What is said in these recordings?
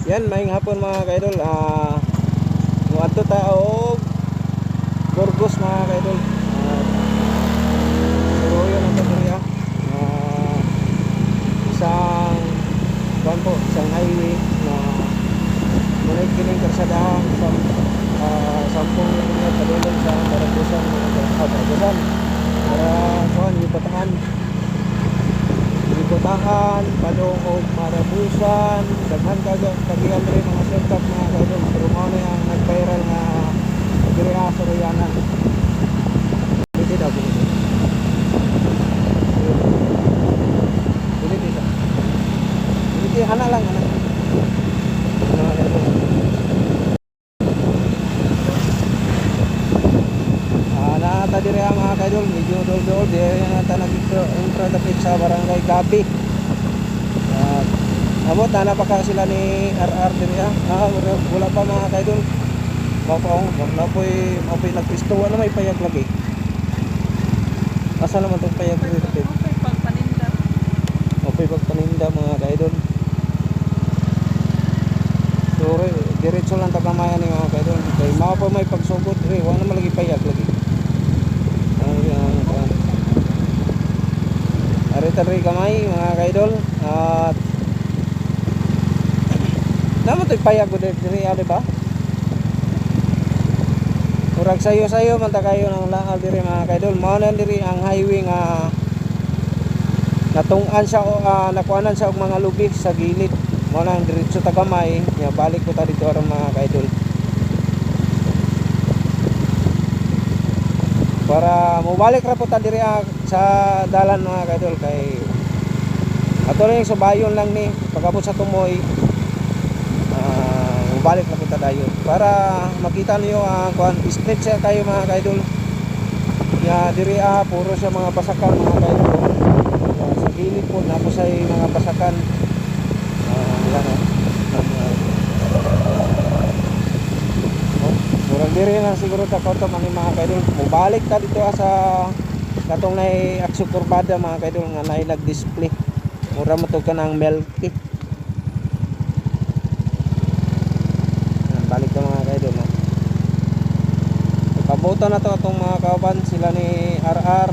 Yan, maayong hapon mga kaidol. Muadto ta og Burgos mga kaidol. Suruyo na diri isang kuan po, isang highway na munay kining karsadahan sa 10 minute padulong sa Barabusan Barabusan para kuan Yubataan padung og Marabusan daghan kagiyan rin mga setup mga kaidol, pero mao na ang nag-viral nga diri sa Royanan. Dito daw dito. Dito ana lang ana. Nata diri mga kaidol, medyo dol-dol diri nata nag-intradapit sa barangay Gabi. Amot na pa sila ni RR diri wala pa mga kaidol. Mapoy nagpisto na may payag lagi. Asa naman tong payag dito? Mapoy pagpaninda mga kaidol. Sure, diretso lang tagamayan ni mga kaidol. Kay mao pa may pagsugod diri, wala na malagi payag lagi. Ari kamay mga kaidol at naman ito'y payag ko diri ba? Murag sayo-sayo man ta kayo ng laal diri mga kaidol. Mao na diri ang highway nga natungan siya nakuanan siya og mga lubi sa gilid. Mao na diretso ta gamay, nya balik ko ta dito aron mga kaidol. Para mobalik ra po ta diri sa dalan mga kaidol kay ato rin sa bayon lang ni pagabot sa Tumoy. Mobalik ra po ta dayon para makita niyo ang straight siya kayo mga kaidol. Ya diri puro siya mga pasakan mga kaidol. Sa gilid po napo sa mga pasakan. Murag diri na siguro ta kauto man mga kaidol. Mobalik ta dito sa katong nay Aksyo Kurbada mga kaidol nga nay nag-display. Mura mo to kanang Melky. Balik ka mga kaidol no. Kabutan na to atong mga kauban sila ni RR,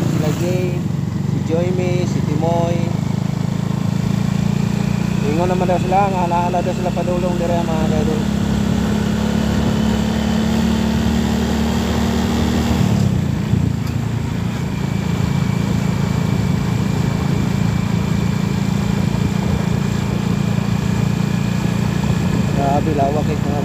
sila Jay, si Joyme, si Timoy. Ingon naman daw sila nga naala daw sila padulong dire mga kaidol. Grabe lawak mga